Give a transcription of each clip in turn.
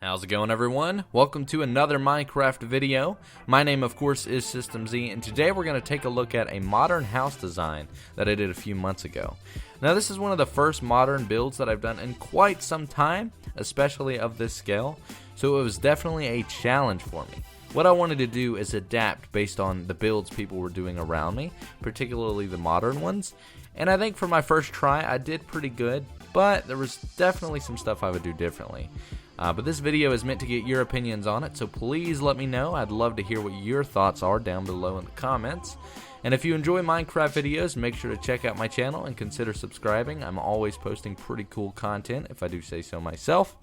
How's it going, everyone? Welcome to another Minecraft video. My name, of course, is System Z, and today we're going to take a look at a modern house design that I did a few months ago. Now, this is one of the first modern builds that I've done in quite some time, especially of this scale, so it was definitely a challenge for me. What I wanted to do is adapt based on the builds people were doing around me, particularly the modern ones, and I think for my first try, I did pretty good, but there was definitely some stuff I would do differently. But this video is meant to get your opinions on it, so please let me know. I'd love to hear what your thoughts are down below in the comments. And if you enjoy Minecraft videos, make sure to check out my channel and consider subscribing. I'm always posting pretty cool content, if I do say so myself.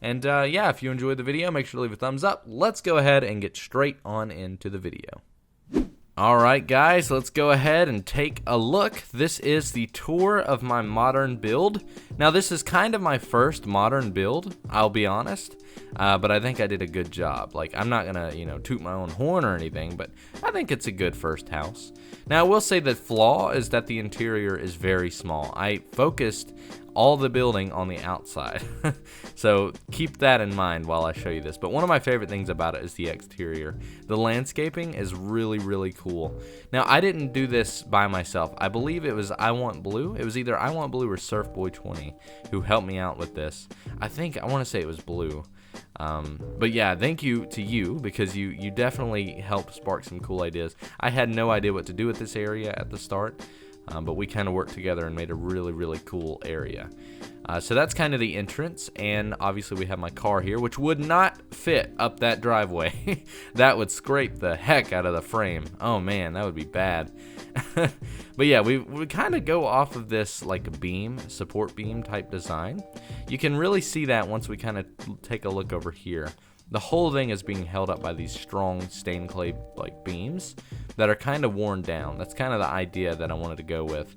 And yeah, if you enjoyed the video, make sure to leave a thumbs up. Let's go ahead and get straight on into the video. Alright guys, let's go ahead and take a look. This is the tour of my modern build. Now this is kind of my first modern build, I'll be honest, but I think I did a good job. Like, I'm not gonna, toot my own horn or anything, but I think it's a good first house. Now I will say the flaw is that the interior is very small. I focused all the building on the outside. So keep that in mind while I show you this. But one of my favorite things about it is the exterior. The landscaping is really, really cool. Now, I didn't do this by myself. I believe it was I Want Blue. It was either I Want Blue or Surfboy20 who helped me out with this. I want to say it was Blue. But yeah, thank you to you, because you definitely helped spark some cool ideas. I had no idea what to do with this area at the start. But we kind of worked together and made a really, really cool area. So that's kind of the entrance, and obviously we have my car here, which would not fit up that driveway. That would scrape the heck out of the frame. Oh man, that would be bad. But yeah, we kind of go off of this like beam, support beam type design. You can really see that once we kind of take a look over here. The whole thing is being held up by these strong stained clay like beams that are kind of worn down. That's kind of the idea that I wanted to go with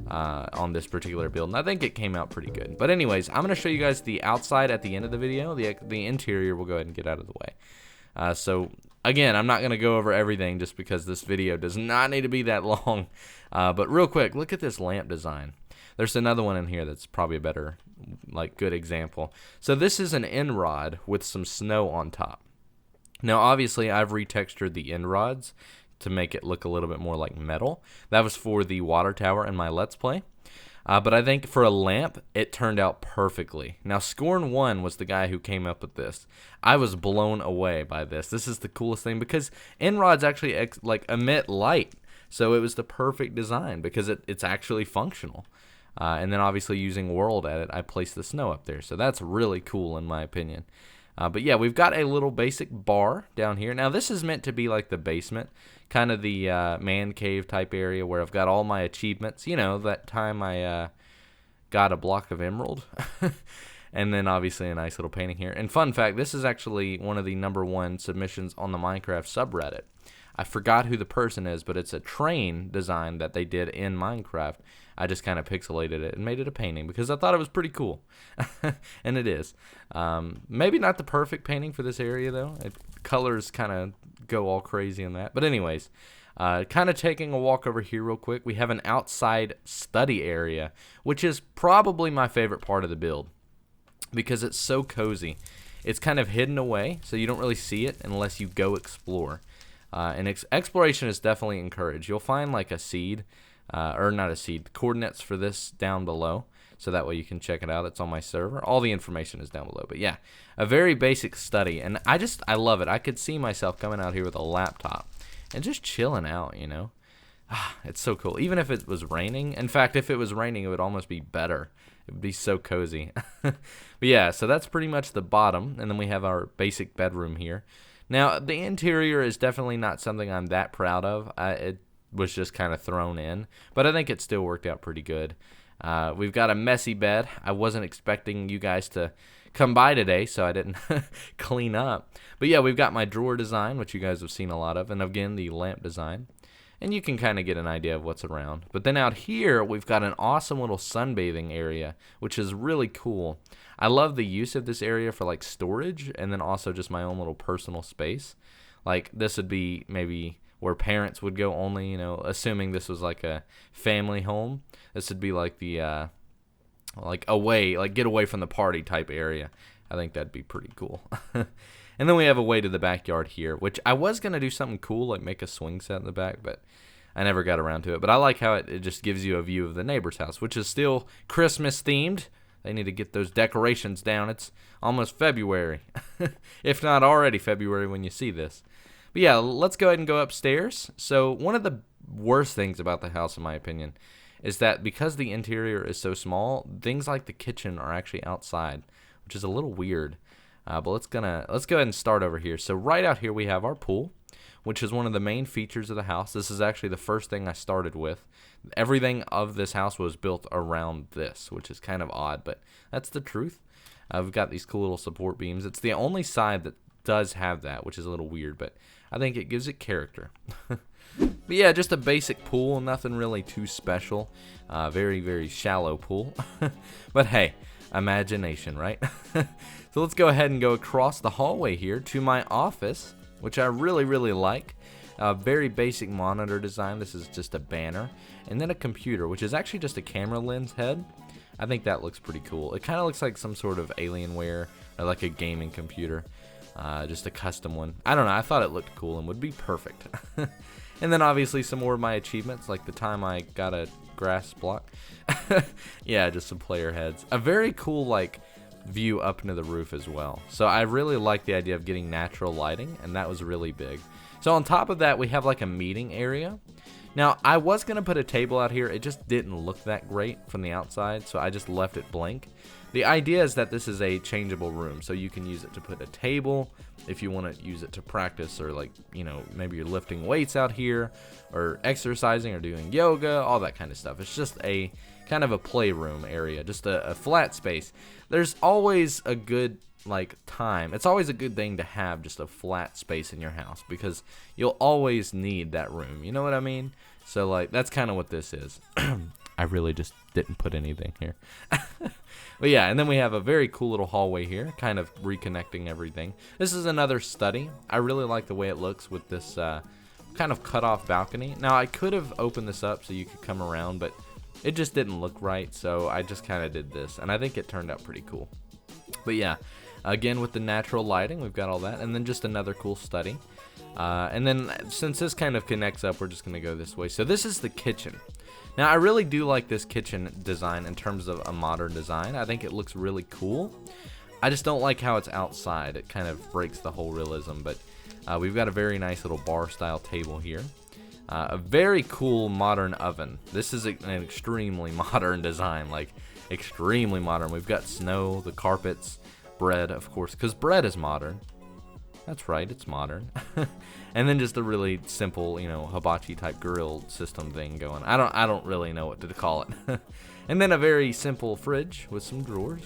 on this particular build, and I think it came out pretty good. But anyways, I'm going to show you guys the outside at the end of the video. The interior we'll go ahead and get out of the way. So again, I'm not going to go over everything just because this video does not need to be that long. But real quick, look at this lamp design. There's another one in here that's probably a better, good example. So this is an end rod with some snow on top. Now, obviously, I've retextured the end rods to make it look a little bit more like metal. That was for the water tower in my Let's Play. But I think for a lamp, it turned out perfectly. Now, Scorn1 was the guy who came up with this. I was blown away by this. This is the coolest thing because end rods actually emit light. So it was the perfect design because it's actually functional. And then obviously using World at it, I placed the snow up there. So that's really cool in my opinion. But yeah, we've got a little basic bar down here. Now this is meant to be like the basement, kind of the man cave type area where I've got all my achievements. You know, that time I got a block of emerald. And then obviously a nice little painting here. And fun fact, this is actually one of the #1 submissions on the Minecraft subreddit. I forgot who the person is, but it's a train design that they did in Minecraft. I just kind of pixelated it and made it a painting because I thought it was pretty cool. And it is. Maybe not the perfect painting for this area, though. Colors kind of go all crazy in that. But anyways, kind of taking a walk over here real quick. We have an outside study area, which is probably my favorite part of the build because it's so cozy. It's kind of hidden away, so you don't really see it unless you go explore. And exploration is definitely encouraged. You'll find like a seed, or not a seed, coordinates for this down below. So that way you can check it out. It's on my server. All the information is down below. But yeah, a very basic study. And I love it. I could see myself coming out here with a laptop and just chilling out, you know. It's so cool. Even if it was raining. In fact, if it was raining, it would almost be better. It would be so cozy. But yeah, so that's pretty much the bottom. And then we have our basic bedroom here. Now, the interior is definitely not something I'm that proud of. It was just kind of thrown in, but I think it still worked out pretty good. We've got a messy bed. I wasn't expecting you guys to come by today, so I didn't clean up. But yeah, we've got my drawer design, which you guys have seen a lot of, and again, the lamp design. And you can kind of get an idea of what's around. But then out here, we've got an awesome little sunbathing area, which is really cool. I love the use of this area for like storage and then also just my own little personal space. Like this would be maybe where parents would go only, you know, assuming this was like a family home. This would be like the like away, like get away from the party type area. I think that'd be pretty cool. And then we have a way to the backyard here, which I was going to do something cool, like make a swing set in the back, but I never got around to it. But I like how it just gives you a view of the neighbor's house, which is still Christmas themed. They need to get those decorations down. It's almost February, if not already February when you see this. But yeah, let's go ahead and go upstairs. So one of the worst things about the house, in my opinion, is that because the interior is so small, things like the kitchen are actually outside, which is a little weird. But let's go ahead and start over here. So right out here we have our pool, which is one of the main features of the house. This is actually the first thing I started with. Everything of this house was built around this, which is kind of odd, but that's the truth. We've got these cool little support beams. It's the only side that does have that, which is a little weird, but I think it gives it character. But yeah, just a basic pool, nothing really too special. Very, very shallow pool. But hey, imagination, right? So let's go ahead and go across the hallway here to my office, which I really, really like. Very basic monitor design. This is just a banner. And then a computer, which is actually just a camera lens head. I think that looks pretty cool. It kind of looks like some sort of Alienware or like a gaming computer. Just a custom one. I don't know. I thought it looked cool and would be perfect. And then obviously some more of my achievements, like the time I got a grass block. Yeah, just some player heads. A very cool like view up into the roof as well. So I really like the idea of getting natural lighting, and that was really big. So on top of that, we have like a meeting area. Now, I was going to put a table out here. It just didn't look that great from the outside, so I just left it blank. The idea is that this is a changeable room, so you can use it to put a table if you want to use it to practice, or like, you know, maybe you're lifting weights out here or exercising or doing yoga, all that kind of stuff. It's just a kind of a playroom area, just a flat space. There's always a good time. It's always a good thing to have just a flat space in your house because you'll always need that room. You know what I mean? So like that's kind of what this is. I really just didn't put anything here. But yeah, and then we have a very cool little hallway here, kind of reconnecting everything. This is another study. I really like the way it looks with this kind of cut off balcony. Now I could have opened this up so you could come around, but it just didn't look right, so I just kind of did this, and I think it turned out pretty cool. But yeah, again with the natural lighting, we've got all that, and then just another cool study. And then since this kind of connects up, we're just going to go this way. So this is the kitchen. Now I really do like this kitchen design in terms of a modern design. I think it looks really cool. I just don't like how it's outside. It kind of breaks the whole realism, but we've got a very nice little bar style table here. A very cool modern oven. This is an extremely modern design, like extremely modern. We've got snow, the carpets, bread, of course, because bread is modern. That's right, it's modern. And then just a really simple, you know, hibachi type grill system thing going. I don't really know what to call it. And then a very simple fridge with some drawers.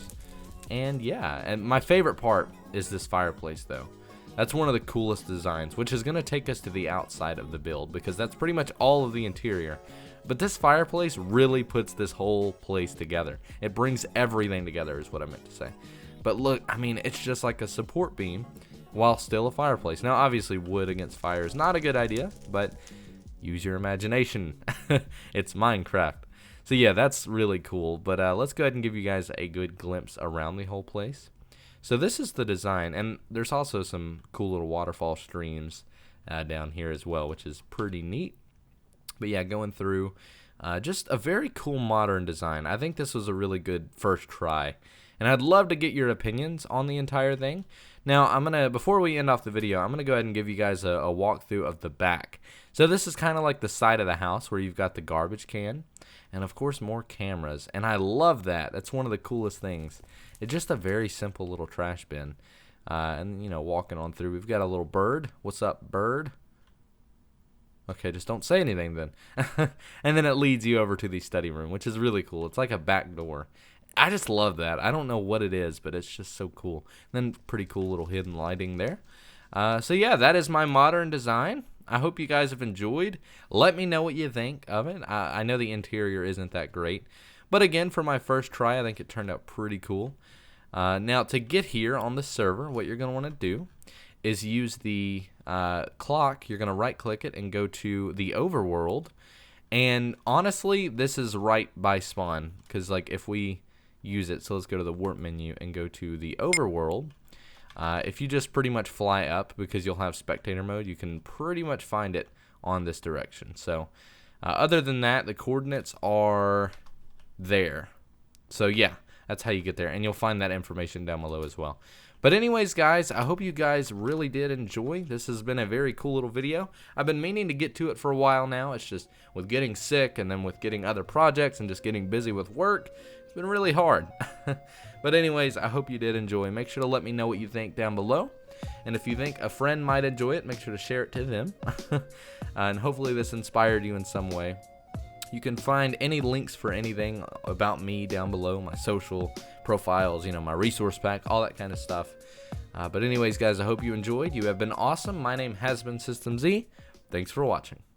And yeah, and my favorite part is this fireplace though. That's one of the coolest designs, which is going to take us to the outside of the build because that's pretty much all of the interior. But this fireplace really puts this whole place together. It brings everything together is what I meant to say. But look, I mean, it's just like a support beam while still a fireplace. Now, obviously, wood against fire is not a good idea, but use your imagination. It's Minecraft. So yeah, that's really cool. But let's go ahead and give you guys a good glimpse around the whole place. So this is the design, and there's also some cool little waterfall streams down here as well, which is pretty neat. But yeah, going through just a very cool modern design. I think this was a really good first try, and I'd love to get your opinions on the entire thing. Now, before we end off the video, I'm gonna go ahead and give you guys a walkthrough of the back. So this is kind of like the side of the house where you've got the garbage can, and of course more cameras, and I love that. That's one of the coolest things. It's just a very simple little trash bin. And you know, walking on through, we've got a little bird. What's up, bird? Okay, just don't say anything then. And then it leads you over to the study room, which is really cool. It's like a back door. I just love that. I don't know what it is, but it's just so cool. And then pretty cool little hidden lighting there. So yeah, that is my modern design. I hope you guys have enjoyed. Let me know what you think of it. I know the interior isn't that great, but again, for my first try, I think it turned out pretty cool. Now, to get here on the server, what you're going to want to do is use the clock. You're going to right-click it and go to the overworld. And honestly, this is right by spawn, because like if we use it. So let's go to the warp menu and go to the overworld. If you just pretty much fly up, because you'll have spectator mode, you can pretty much find it on this direction. So other than that, the coordinates are there. So yeah, that's how you get there, and you'll find that information down below as well. But anyways, guys, I hope you guys really did enjoy. This has been a very cool little video. I've been meaning to get to it for a while now. It's just with getting sick and then with getting other projects and just getting busy with work, it's been really hard. But anyways, I hope you did enjoy. Make sure to let me know what you think down below. And if you think a friend might enjoy it, make sure to share it to them. And hopefully this inspired you in some way. You can find any links for anything about me down below, my social profiles, you know, my resource pack, all that kind of stuff. But anyways, guys, I hope you enjoyed. You have been awesome. My name has been System Z. Thanks for watching.